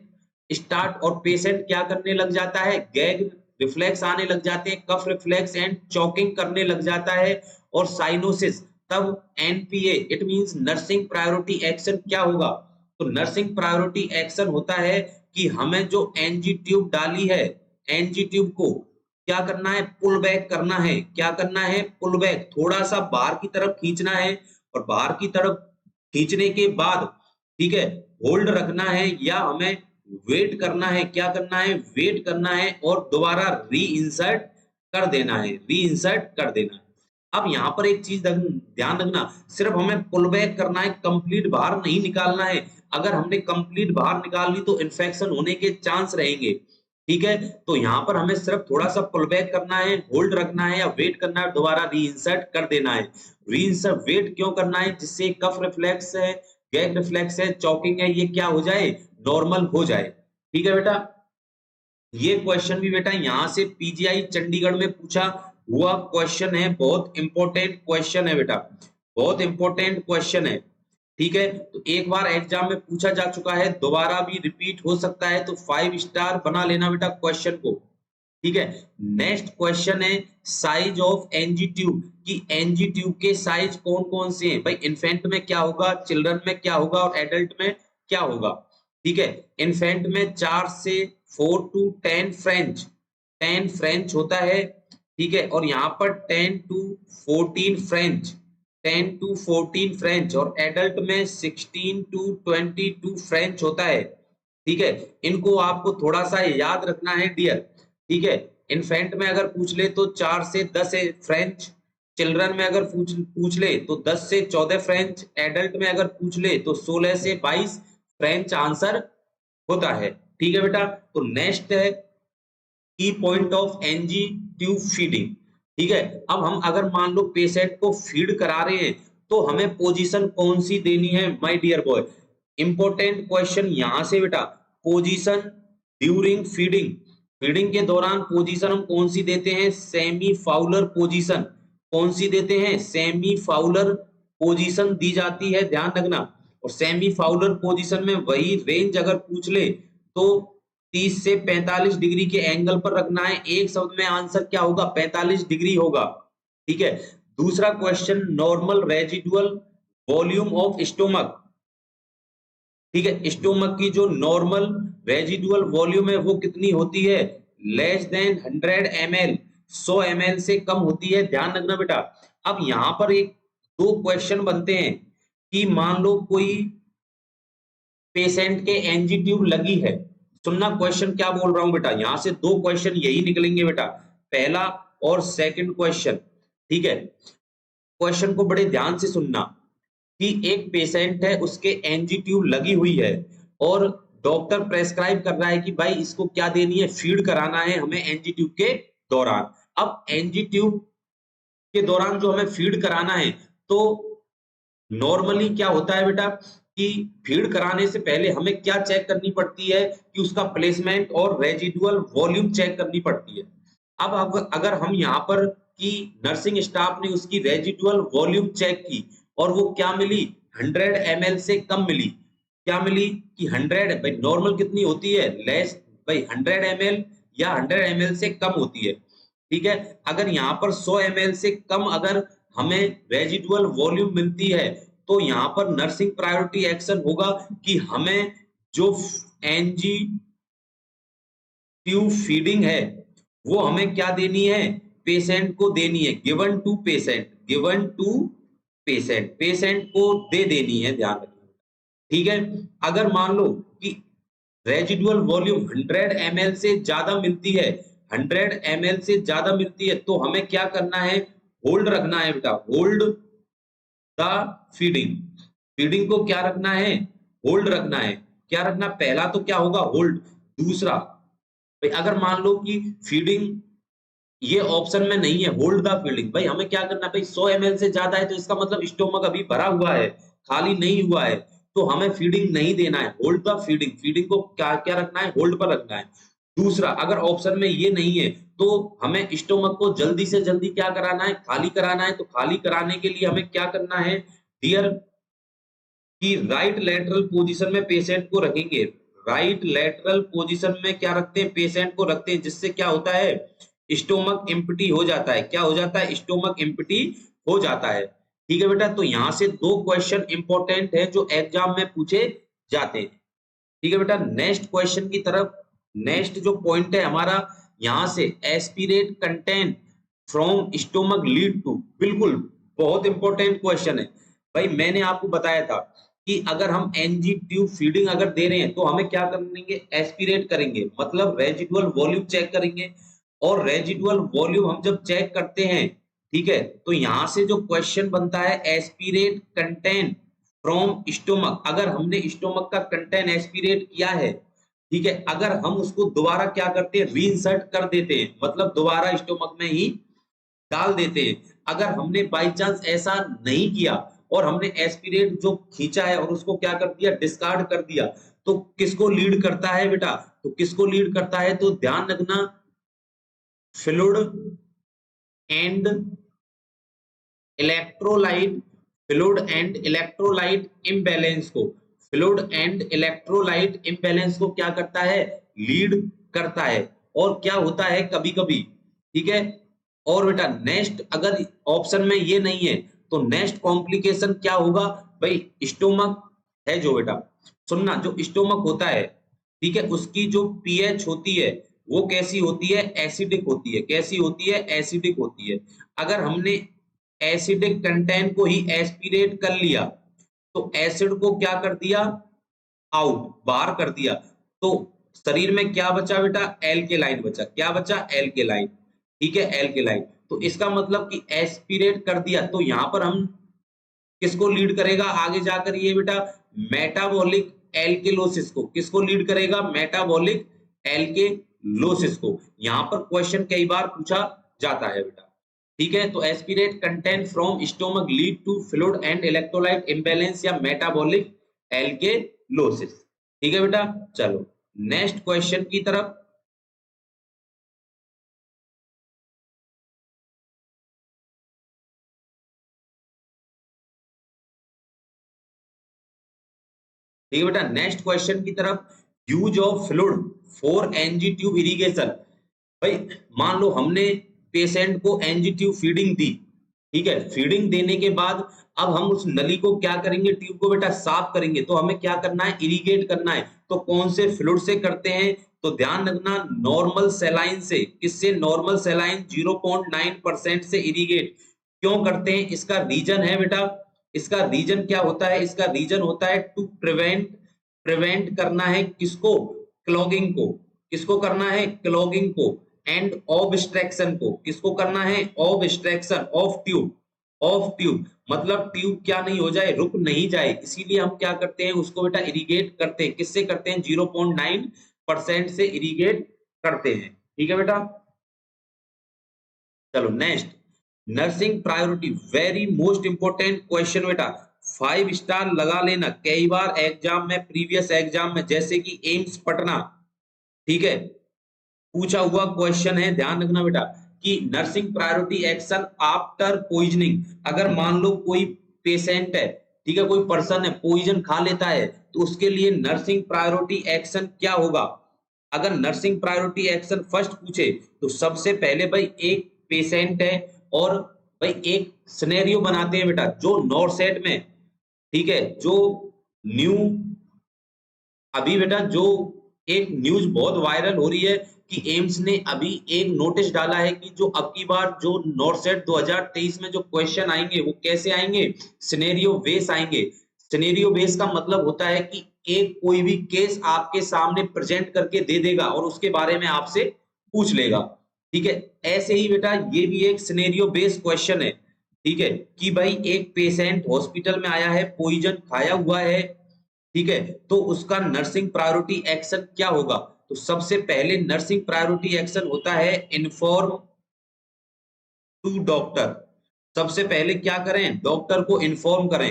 स्टार्ट, और पेशेंट क्या करने लग जाता है, गैग रिफ्लेक्स आने लग जाते हैं, कफ रिफ्लेक्स एंड चॉकिंग करने लग जाता है, और साइनोसिस, तब NPA it means nursing priority action क्या होगा। तो नर्सिंग प्रायोरिटी एक्शन होता है कि हमें जो एनजी ट्यूब डाली है, एनजी ट्यूब को क्या करना है, पुल बैक करना है। क्या करना है, पुल बैक, थोड़ा सा बाहर की तरफ खींचना है, और बाहर की तरफ खींचने के बाद, ठीक है, होल्ड रखना है, या हमें वेट करना है। क्या करना है, वेट करना है, और दोबारा री इंसर्ट कर देना है, री इंसर्ट कर देना है। अब यहाँ पर एक चीज ध्यान रखना, सिर्फ हमें पुल बैक करना है, कंप्लीट बाहर नहीं निकालना है। अगर हमने कंप्लीट बाहर निकाल ली तो इन्फेक्शन होने के चांस रहेंगे। ठीक है, तो यहाँ पर हमें सिर्फ थोड़ा सा पुल बैक करना है, होल्ड रखना है, या वेट करना है, दोबारा री इंसर्ट कर देना है। री इंसर्ट वेट क्यों करना है, जिससे कफ रिफ्लेक्स है, गैग रिफ्लेक्स है, चौकिंग है, ये क्या हो जाए, नॉर्मल हो जाए। ठीक है बेटा, ये क्वेश्चन भी बेटा यहाँ से पीजीआई चंडीगढ़ में पूछा हुआ क्वेश्चन है, बहुत इंपॉर्टेंट क्वेश्चन है बेटा, बहुत इंपॉर्टेंट क्वेश्चन है। ठीक है, तो एक बार एग्जाम में पूछा जा चुका है, दोबारा भी रिपीट हो सकता है, तो 5 स्टार बना लेना बेटा क्वेश्चन को। ठीक है, नेक्स्ट क्वेश्चन है साइज ऑफ एनजी ट्यूब, कि एनजी ट्यूब के साइज कौन कौन से हैं। भाई इन्फेंट में क्या होगा, चिल्ड्रन में क्या होगा, और एडल्ट में क्या होगा। ठीक है, इन्फेंट में 4 से 4 टू 10 फ्रेंच, 10 फ्रेंच होता है। ठीक है, और यहाँ पर 10 टू 14 फ्रेंच, 10 टू 14 फ्रेंच, और एडल्ट में 16 टू 22 फ्रेंच होता है। ठीक है, इनको आपको थोड़ा सा याद रखना है डियर। ठीक है, इन्फेंट में अगर पूछ ले तो 4 से 10 है फ्रेंच, चिल्ड्रन में अगर पूछ ले तो 10 से 14 फ्रेंच, एडल्ट में अगर पूछ ले तो 16 से 22 फ्रेंच आंसर होता है। ठीक है बेटा, तो नेक्स्ट है key point of NG tube feeding. ठीक है, अब हम अगर मान लो पेशेंट को फीड करा रहे हैं तो हमें पोजीशन कौन सी देनी है my dear boy. Important question यहां से बेटा, पोजीशन ड्यूरिंग फीडिंग, फीडिंग के दौरान पोजीशन हम कौन सी देते हैं, सेमी फाउलर पोजीशन। कौन सी देते हैं, सेमी फाउलर पोजीशन दी जाती है, ध्यान रखना। और सेमी फाउलर पोजीशन में वही रेंज अगर पूछ ले तो 30 से 45 डिग्री के एंगल पर रखना है। एक शब्द में आंसर क्या होगा, 45 डिग्री होगा। ठीक है, दूसरा question, normal residual volume of stomach. ठीक है, स्टोमक की जो नॉर्मल रेजिडुअल वॉल्यूम है वो कितनी होती है, लेस देन 100 ml, 100 ml से कम होती है, ध्यान रखना बेटा। अब यहां पर एक दो क्वेश्चन बनते हैं कि मान लो कोई पेशेंट के एनजी ट्यूब लगी है। सुनना क्वेश्चन क्या बोल रहा हूं बेटा, यहां से दो क्वेश्चन यही निकलेंगे बेटा, पहला और सेकंड क्वेश्चन। ठीक है, क्वेश्चन को बड़े ध्यान से सुनना कि एक पेशेंट है, उसके एनजी ट्यूब लगी हुई है और डॉक्टर प्रेस्क्राइब कर रहा है कि भाई इसको क्या देनी है, फीड कराना है हमें एनजी ट्यूब के दौरान। अब एनजी ट्यूब के दौरान जो हमें फीड कराना है तो नॉर्मली क्या होता है बेटा कि फीड कराने से पहले हमें क्या चेक करनी पड़ती है कि उसका प्लेसमेंट और रेजिडुअल वॉल्यूम चेक करनी पड़ती है। अब अगर हम यहाँ पर कि नर्सिंग स्टाफ ने उसकी रेजिडुअल वॉल्यूम चेक की और वो क्या मिली, 100 ml से कम मिली। क्या मिली कि 100, भाई नॉर्मल कितनी होती है, लेस, भाई 100 ml या 100 ml से कम होती है। ठीक है, अगर यहाँ पर 100 ml से कम अगर हमें रेजिडुअल वॉल्यूम मिलती है तो यहाँ पर नर्सिंग प्रायोरिटी एक्शन होगा कि हमें जो एनजी ट्यूब फीडिंग है वो हमें क्या देनी है, पेशेंट को देनी है, given to patient, given to patient, patient को दे देनी है, ध्यान रखना। ठीक है, अगर मान लो कि रेजिडुअल वॉल्यूम 100 ml से ज्यादा मिलती है, 100 ml से ज्यादा मिलती है तो हमें क्या करना है, होल्ड रखना है बेटा, होल्ड द फीडिंग। फीडिंग को क्या रखना है, होल्ड रखना है। क्या रखना, पहला तो क्या होगा, होल्ड। दूसरा, भाई अगर मान लो कि फीडिंग ये ऑप्शन में नहीं है, होल्ड द फीडिंग, भाई हमें क्या करना है, भाई 100 ml से ज्यादा है तो इसका मतलब स्टोमक अभी भरा हुआ है, खाली नहीं हुआ है, तो हमें फीडिंग नहीं देना है, होल्ड द फीडिंग। फीडिंग को क्या क्या रखना है, होल्ड पर रखना है। दूसरा, अगर ऑप्शन में ये नहीं है तो हमें स्टोमक को जल्दी से जल्दी क्या कराना है, खाली कराना है। तो खाली कराने के लिए हमें क्या करना है डियर, कि राइट लेटरल पोजीशन में पेशेंट को रखेंगे। राइट लेटरल पोजीशन में क्या रखते हैं, पेशेंट को रखते हैं, जिससे क्या होता है, स्टोमक एम्प्टी हो जाता है। क्या हो जाता है, स्टोमक एम्प्टी हो जाता है। ठीक है बेटा, तो यहां से दो क्वेश्चन इंपॉर्टेंट है जो एग्जाम में पूछे जाते हैं। ठीक है बेटा, नेक्स्ट क्वेश्चन की तरफ, नेक्स्ट जो पॉइंट है हमारा यहां से, aspirate content from stomach lead to, बिल्कुल बहुत इंपॉर्टेंट क्वेश्चन है। भाई मैंने आपको बताया था कि अगर हम एनजी ट्यूब फीडिंग अगर दे रहे हैं तो हमें क्या करेंगे, एस्पिरेट करेंगे, मतलब रेजिडुअल वॉल्यूम चेक करेंगे। और रेजिडुअल वॉल्यूम हम जब चेक करते हैं, ठीक है, तो यहां से जो क्वेश्चन बनता है, एस्पिरेट कंटेंट फ्रॉम स्टोमक, अगर हमने स्टोमक का कंटेंट एस्पिरेट किया है, ठीक है, अगर हम उसको दोबारा क्या करते हैं, रीइंसर्ट कर देते हैं, मतलब दोबारा स्टोमक में ही डाल देते हैं। अगर हमने बाई चांस ऐसा नहीं किया और हमने एस्पिरेट जो खींचा है और उसको क्या कर दिया, डिस्कार्ड कर दिया, तो किसको लीड करता है बेटा, तो किसको लीड करता है, तो ध्यान रखना, fluid and electrolyte, fluid and electrolyte imbalance को, फ्लूइड एंड इलेक्ट्रोलाइट इम्बैलेंस को क्या करता है, लीड करता है। और क्या होता है कभी कभी, ठीक है, और बेटा नेक्स्ट अगर ऑप्शन में ये नहीं है तो नेक्स्ट कॉम्प्लिकेशन क्या होगा, भाई स्टोमक है जो बेटा, सुनना, जो स्टोमक होता है, ठीक है, उसकी जो पीएच होती है वो कैसी होती है, एसिडिक होती है। कैसी होती है, एसिडिक होती है। अगर हमने एसिडिक कंटेंट को ही एस्पिरेट कर लिया तो एसिड को क्या कर दिया, आउट, बाहर कर दिया, तो शरीर में क्या बचा बेटा, एल्केलाइन बचा। क्या बचा, एल्केलाइन। ठीक है, एल्केलाइन। तो इसका मतलब कि एस्पिरेट कर दिया तो यहां पर हम किसको लीड करेगा आगे जाकर, ये बेटा मेटाबॉलिक एल्केलोसिस को, किसको लीड करेगा, मेटाबॉलिक एल्केलोसिस को। यहां पर क्वेश्चन कई बार पूछा जाता है बेटा, ठीक है। तो aspirate content from stomach lead to fluid and electrolyte imbalance या मेटाबॉलिक एल्केलोसिस, ठीक है बेटा। चलो नेक्स्ट क्वेश्चन की तरफ। ठीक है बेटा, नेक्स्ट क्वेश्चन की तरफ। Use of fluid for NG tube irrigation. भाई मान लो हमने पेशेंट को एनजी ट्यूब फीडिंग दी, ठीक है। फीडिंग देने के बाद अब हम उस नली को क्या करेंगे, ट्यूब को बेटा साफ करेंगे। तो हमें क्या करना है, इरिगेट करना है। तो कौन से फ्लूइड से करते हैं, तो ध्यान रखना नॉर्मल सलाइन से। किससे, नॉर्मल सलाइन 0.9% से इरिगेट क्यों करते हैं, इसका रीजन है बेटा, इसका रीजन क्या होता है, इसका रीजन होता है टू प्रिवेंट करना है किसको, क्लॉगिंग को। किसको करना है, क्लॉगिंग को। एंड ऑब्स्ट्रक्शन को, किसको करना है, obstruction of tube. Of tube मतलब ट्यूब क्या नहीं हो जाए, रुक नहीं जाए, इसीलिए हम क्या करते हैं, उसको बेटा इरिगेट करते हैं। किससे करते हैं, 0.9% से इरिगेट करते हैं, ठीक है बेटा। चलो next, nursing priority, very most important question बेटा। 5 स्टार लगा लेना, कई बार एग्जाम में, प्रीवियस एग्जाम में, जैसे कि एम्स पटना, ठीक है, पूछा हुआ क्वेश्चन है। ध्यान रखना बेटा कि nursing priority action after poisoning. अगर मान लो कोई पेशेंट है, ठीक है, कोई पर्सन है, पॉइजन खा लेता है, तो उसके लिए नर्सिंग प्रायोरिटी एक्शन क्या होगा। अगर नर्सिंग प्रायोरिटी एक्शन फर्स्ट पूछे तो सबसे पहले भाई एक पेशेंट है और भाई एक सिनेरियो बनाते हैं बेटा, जो नॉरसेट में, ठीक है, जो न्यू अभी बेटा जो एक न्यूज बहुत वायरल हो रही है कि एम्स ने अभी एक नोटिस डाला है कि जो अब की बार जो नॉरसेट 2023 में जो क्वेश्चन आएंगे वो कैसे आएंगे, सिनेरियो बेस आएंगे। सिनेरियो बेस का मतलब होता है कि एक कोई भी केस आपके सामने प्रेजेंट करके दे देगा और उसके बारे में आपसे पूछ लेगा, ठीक है। ऐसे ही बेटा ये भी एक सिनेरियो बेस क्वेश्चन है, ठीक है, कि भाई एक पेशेंट हॉस्पिटल में आया है, पॉइजन खाया हुआ है, ठीक है, तो उसका नर्सिंग प्रायोरिटी एक्शन क्या होगा। तो सबसे पहले नर्सिंग प्रायोरिटी एक्शन होता है इन्फॉर्म टू डॉक्टर। सबसे पहले क्या करें, डॉक्टर को इन्फॉर्म करें।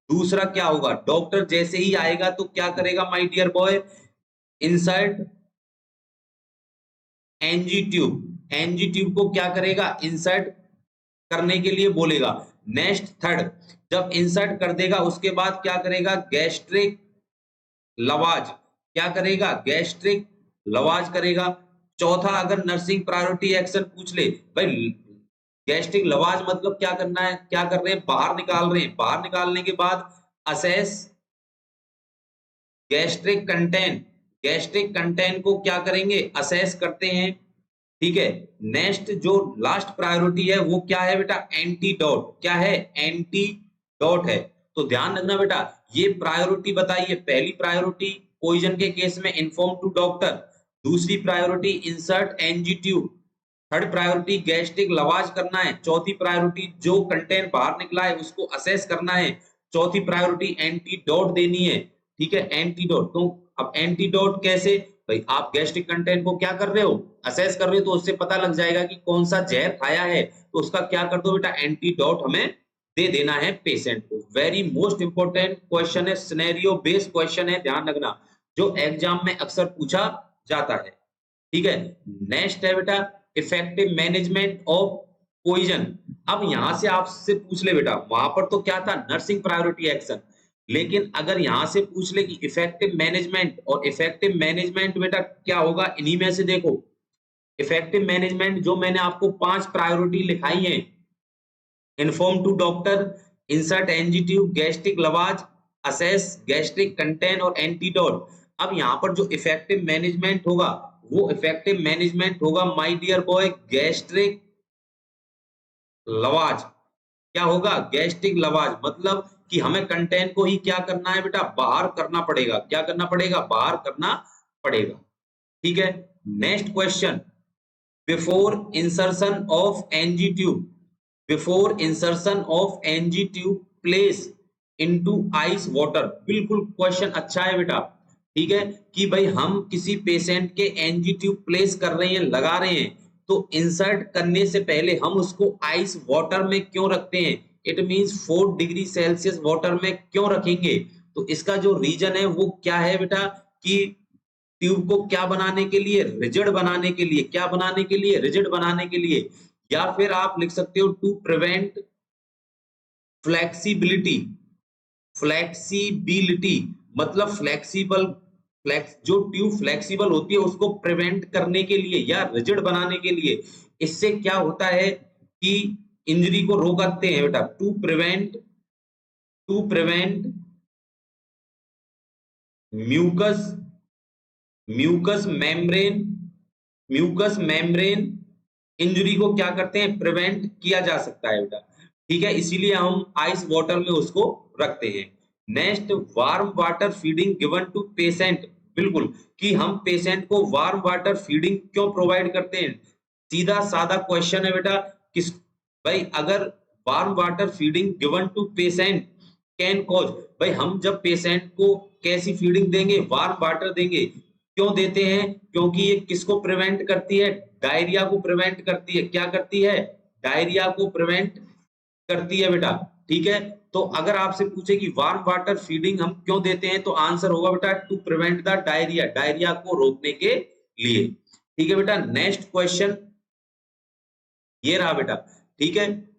दूसरा क्या होगा, डॉक्टर जैसे ही आएगा तो क्या करेगा my dear boy, insert NG tube. NG tube को क्या करेगा, इंसर्ट करने के लिए बोलेगा। नेक्स्ट थर्ड, जब इंसर्ट कर देगा उसके बाद क्या करेगा, गैस्ट्रिक लवाज, क्या करेगा, गैस्ट्रिक लवाज करेगा। चौथा, अगर नर्सिंग प्रायोरिटी एक्शन पूछ ले, भाई गैस्ट्रिक लवाज मतलब क्या करना है, क्या कर रहे हैं, बाहर निकाल रहे हैं। बाहर निकालने के बाद assess gastric content, gastric content को क्या करेंगे, असेस करते हैं, ठीक है। नेक्स्ट जो लास्ट प्रायोरिटी है वो क्या है बेटा, एंटीडोट। क्या है, एंटीडोट है। तो ध्यान रखना बेटा, ये प्रायोरिटी बताइए। पहली प्रायोरिटी पॉइजन के केस में इन्फॉर्म टू डॉक्टर, दूसरी priority insert NG tube, third priority gastric lavage करना है, चौथी प्रायोरिटी जो कंटेंट बाहर निकला है उसको असेस करना है, चौथी प्रायोरिटी एंटीडोट देनी है, ठीक है, एंटीडोट। तो अब एंटीडोट कैसे, भाई आप गैस्ट्रिक कंटेंट को क्या कर रहे हो, असेस कर रहे हो, तो उससे पता लग जाएगा कि कौन सा जहर खाया है, तो उसका क्या कर दो बेटा, एंटीडोट हमें दे देना है पेशेंट को। वेरी मोस्ट इंपोर्टेंट क्वेश्चन है, सिनेरियो बेस्ड क्वेश्चन है, ध्यान रखना, जो एग्जाम में अक्सर पूछा जाता है, ठीक है। नेक्स्ट है बेटा इफेक्टिव मैनेजमेंट ऑफ पॉइजन। अब यहां से आपसे पूछ ले बेटा, वहां पर तो क्या था, नर्सिंग प्रायोरिटी एक्शन, लेकिन अगर यहां से पूछ ले कि इफेक्टिव मैनेजमेंट, और इफेक्टिव मैनेजमेंट बेटा क्या होगा, इन्हीं में से देखो। इफेक्टिव मैनेजमेंट जो मैंने आपको 5 प्रायोरिटी लिखाई है, inform to doctor, insert NG tube, gastric lavage, assess gastric content और एंटीडोट। अब यहाँ पर जो इफेक्टिव मैनेजमेंट होगा वो इफेक्टिव मैनेजमेंट होगा my dear boy gastric lavage. क्या होगा, गैस्ट्रिक लवाज, मतलब कि हमें कंटेंट को ही क्या करना है बेटा, बाहर करना पड़ेगा। क्या करना पड़ेगा, बाहर करना पड़ेगा, ठीक है। Next question, before insertion of NG tube, before insertion of NG tube place into ice water. बिल्कुल क्वेश्चन अच्छा है बेटा, ठीक है, कि भाई हम किसी पेशेंट के एनजी ट्यूब प्लेस कर रहे हैं, लगा रहे हैं, तो इंसर्ट करने से पहले हम उसको आइस वाटर में क्यों रखते हैं? It means 4 degree Celsius water में क्यों रखेंगे? तो इसका जो रीजन है वो क्या है बेटा, कि ट्यूब को क्या बनाने के लिए? रिजिड बनाने के लिए। क्या बनाने के लिए? रिजिड बनाने के लिए। या फिर आप लिख सकते हो टू प्रिवेंट फ्लेक्सिबिलिटी। फ्लेक्सिबिलिटी मतलब फ्लेक्सिबल, फ्लेक्स जो ट्यूब फ्लेक्सिबल होती है उसको प्रिवेंट करने के लिए या रिजिड बनाने के लिए। इससे क्या होता है कि इंजरी को रोक सकते हैं बेटा। To prevent mucous mucous membrane mucous membrane injury को क्या करते हैं? प्रिवेंट किया जा सकता है बेटा, ठीक है, इसीलिए हम आइस वाटर में उसको रखते हैं। Next, warm water feeding given to patient. बिल्कुल, कि हम पेशेंट को वार्म वाटर फीडिंग क्यों प्रोवाइड करते हैं? सीधा साधा क्वेश्चन है बेटा, किस भाई अगर warm water feeding given to patient can cause, भाई हम जब पेशेंट को कैसी फीडिंग देंगे? वार्म वाटर देंगे। क्यों देते हैं? क्योंकि ये किसको प्रिवेंट करती है? डायरिया को प्रिवेंट करती है। क्या करती है? डायरिया को प्रिवेंट करती है बेटा, ठीक है। तो अगर आपसे पूछे कि वार्म वाटर फीडिंग हम क्यों देते हैं, तो आंसर होगा बेटा to prevent the diarrhoea, diarrhoea को रोकने के लिए, ठीक है बेटा। नेक्स्ट क्वेश्चन ये रहा बेटा, ठीक है,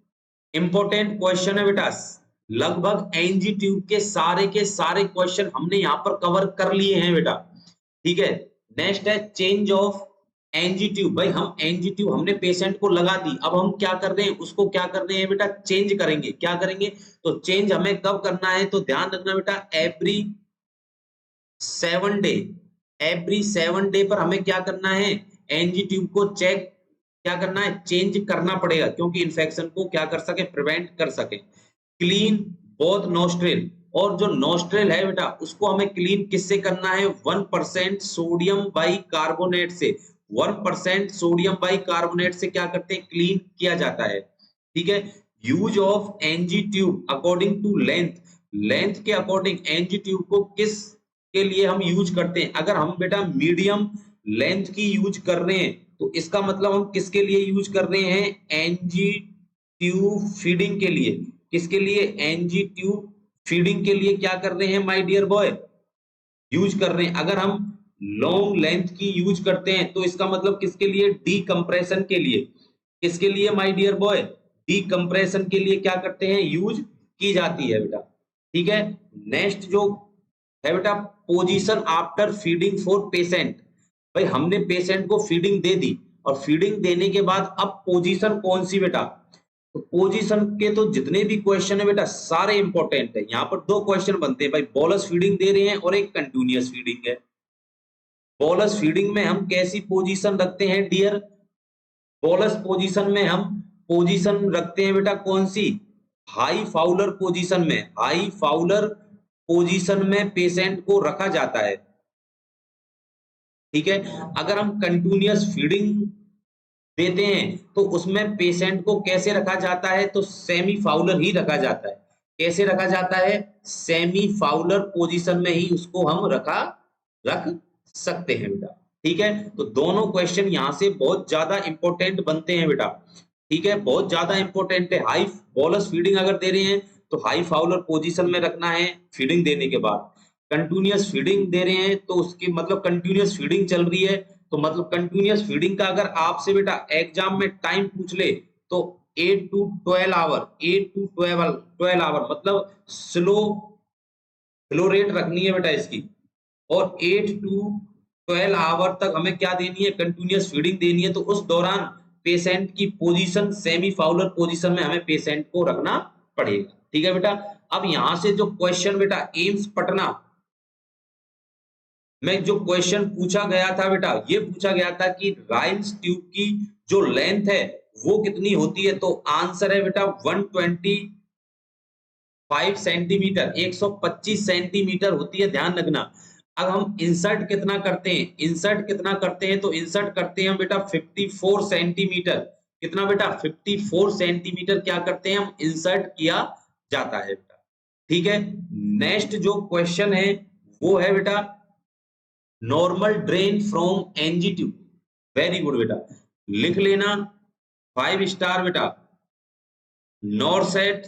इंपॉर्टेंट क्वेश्चन है बेटा। लगभग एनजी ट्यूब के सारे क्वेश्चन हमने यहाँ पर कवर कर लिए हैं बेटा, ठीक है। नेक्स्ट है चेंज ऑफ एनजी ट्यूब। भाई हम एनजी ट्यूब हमने पेशेंट को लगा दी, अब हम क्या कर रहे हैं? उसको क्या कर रहे हैं बेटा? चेंज करेंगे। क्या करेंगे? तो चेंज हमें कब करना है? तो ध्यान रखना बेटा, एवरी 7 डे, एवरी 7 डे पर हमें क्या करना है? एनजी ट्यूब को चेक क्या करना है? चेंज करना पड़ेगा, क्योंकि इन्फेक्शन को क्या कर सके? प्रिवेंट कर सके। क्लीन बोथ नोस्ट्रिल, और जो नोस्ट्रिल है बेटा उसको हमें क्लीन किससे करना है? 1% सोडियम बाई कार्बोनेट से। 1% सोडियम बाई कार्बोनेट से क्या करते हैं? क्लीन किया जाता है, ठीक है। Use of NG tube according to length, length के अकॉर्डिंग एनजी ट्यूब को किस के लिए हम यूज करते हैं? अगर हम बेटा मीडियम लेंथ की यूज कर रहे हैं, तो इसका मतलब हम किसके लिए यूज कर रहे हैं? एनजी ट्यूब फीडिंग के लिए। किसके लिए? एनजी ट्यूब फीडिंग के लिए क्या कर रहे हैं माय डियर बॉय? यूज कर रहे हैं। अगर हम लॉन्ग लेंथ की यूज करते हैं, तो इसका मतलब किसके लिए? डीकंप्रेशन के लिए। किसके लिए माय डियर बॉय? डीकंप्रेशन के लिए क्या करते हैं? यूज की जाती है बेटा, ठीक है। नेक्स्ट जो है बेटा, position after feeding for patient. भाई हमने पेशेंट को फीडिंग दे दी, और फीडिंग देने के बाद अब पोजीशन कौन सी बेटा? तो पोजीशन के तो जितने भी क्वेश्चन है बेटा सारे इंपॉर्टेंट है। यहाँ पर 2 क्वेश्चन बनते हैं भाई, बोलस फीडिंग दे रहे हैं और एक कंटिन्यूअस फीडिंग है। बोलस फीडिंग में हम कैसी पोजीशन रखते हैं डियर? बोलस पोजीशन में हम पोजीशन रखते हैं बेटा कौन सी? हाई फाउलर पोजीशन में। हाई फाउलर पोजीशन में पेशेंट को रखा जाता है, ठीक है। अगर हम कंटिन्यूअस फीडिंग देते हैं, तो उसमें पेशेंट को कैसे रखा जाता है? तो सेमी फाउलर ही रखा जाता है। कैसे रखा जाता है? सेमी फाउलर पोजीशन में ही उसको हम रख सकते हैं बेटा, ठीक है। तो दोनों क्वेश्चन यहाँ से बहुत ज्यादा इंपॉर्टेंट बनते हैं बेटा, ठीक है, बहुत ज्यादा इंपॉर्टेंट है। हाई बोलस फीडिंग अगर दे रहे हैं, तो हाई फाउलर पोजीशन में रखना है फीडिंग देने के बाद। कंटिन्यूअस फीडिंग दे रहे हैं, तो उसकी मतलब कंटिन्यूअस फीडिंग चल रही है, तो मतलब कंटिन्यूअस फीडिंग का अगर आपसे बेटा एग्जाम में टाइम पूछ ले, तो 8 टू 12 आवर, 8 टू 12 आवर मतलब स्लो फ्लो रेट रखनी है बेटा इसकी। और 8 टू 12 आवर तक हमें क्या देनी है? कंटिन्यूअस फीडिंग देनी है। तो उस दौरान पेशेंट की पोजीशन सेमी फाउलर पोजीशन में हमें पेशेंट को रखना पड़ेगा, ठीक है बेटा। अब यहां से जो क्वेश्चन बेटा एम्स पटना में जो क्वेश्चन पूछा गया था बेटा, ये पूछा गया था कि राइल्स ट्यूब की जो लेंथ है वो कितनी होती है? तो आंसर है बेटा 125 सेंटीमीटर, 125 सेंटीमीटर होती है, ध्यान रखना। अब हम इंसर्ट कितना करते हैं? इंसर्ट कितना करते हैं? तो इंसर्ट करते हैं हम बेटा 54 सेंटीमीटर। कितना बेटा? 54 सेंटीमीटर क्या करते हैं हम? इंसर्ट किया जाता है बेटा, ठीक है। नेक्स्ट जो क्वेश्चन है वो है बेटा normal drain from NG tube. Very good बेटा, लिख लेना 5 स्टार बेटा। नॉरसेट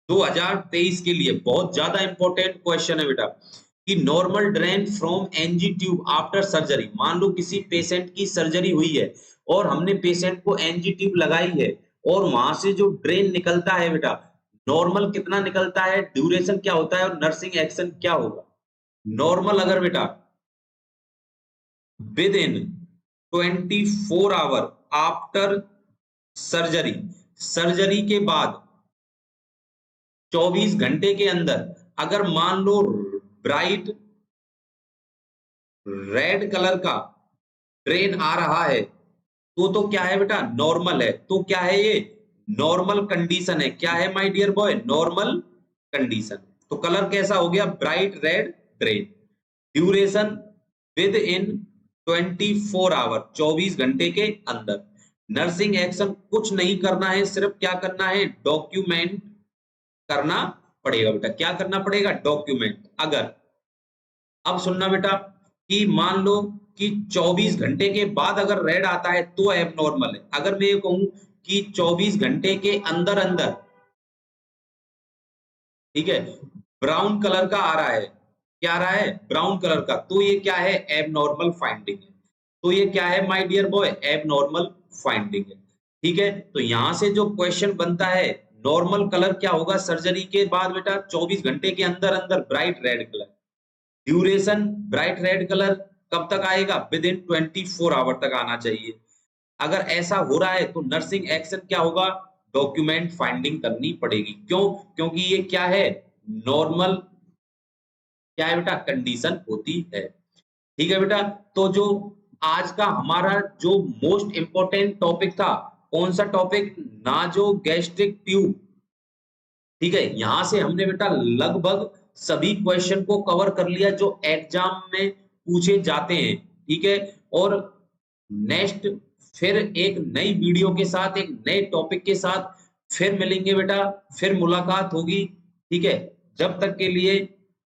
2023 के लिए बहुत ज्यादा इंपॉर्टेंट क्वेश्चन है बेटा कि normal drain from NG tube after surgery. मान लो किसी पेशेंट की सर्जरी हुई है और हमने पेशेंट को एनजी ट्यूब लगाई है और वहां से जो ड्रेन निकलता है बेटा नॉर्मल कितना निकलता है, ड्यूरेशन क्या होता है और नर्सिंग एक्शन क्या होगा। नॉर्मल अगर बेटा with in 24 hour after surgery, surgery के बाद 24 घंटे के अंदर अगर मान लो ब्राइट रेड कलर का ड्रेन आ रहा है तो क्या है बेटा नॉर्मल है। तो क्या है ये नॉर्मल कंडीशन है। क्या है my dear boy normal condition. तो कलर कैसा हो गया bright red drain. Duration within 24 hour 24 घंटे के अंदर। नर्सिंग एक्शन कुछ नहीं करना है, सिर्फ क्या करना है डॉक्यूमेंट करना पड़ेगा बेटा। क्या करना पड़ेगा डॉक्यूमेंट। अगर अब सुनना बेटा कि मान लो कि 24 घंटे के बाद अगर रेड आता है तो एबनॉर्मल है। अगर मैं ये कहूं कि 24 घंटे के अंदर अंदर ठीक है ब्राउन कलर का आ रहा है, क्या आ रहा है ब्राउन कलर का, तो ये क्या है एबनॉर्मल फाइंडिंग है। तो ये क्या है my dear boy abnormal finding है। ठीक है, तो यहां से जो क्वेश्चन बनता है नॉर्मल कलर क्या होगा सर्जरी के बाद बेटा 24 घंटे के अंदर अंदर bright red colour. Duration bright red colour कब तक आएगा विद इन 24 आवर तक आना चाहिए। अगर ऐसा हो रहा है तो नर्सिंग एक्शन क्या होगा डॉक्यूमेंट फाइंडिंग करनी पड़ेगी। क्यों, क्योंकि ये क्या है नॉर्मल क्या है बेटा कंडीशन होती है। ठीक है बेटा, तो जो आज का हमारा जो मोस्ट इंपॉर्टेंट टॉपिक था कौन सा टॉपिक नाजो गैस्ट्रिक ट्यूब। ठीक है, यहां से हमने बेटा लगभग सभी क्वेश्चन को कवर कर लिया जो एग्जाम में पूछे जाते हैं। ठीक है, और नेक्स्ट फिर एक नई वीडियो के साथ एक नए टॉपिक के साथ फिर मिलेंगे बेटा, फिर मुलाकात होगी। ठीक है, जब तक के लिए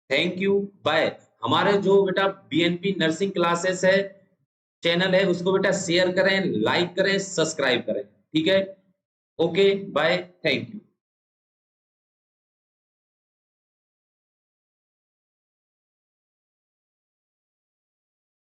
थैंक यू बाय। हमारे जो बेटा बीएनपी नर्सिंग क्लासेस है चैनल है उसको बेटा शेयर करें, लाइक करें, सब्सक्राइब करें। ठीक है, ओके बाय, थैंक यू।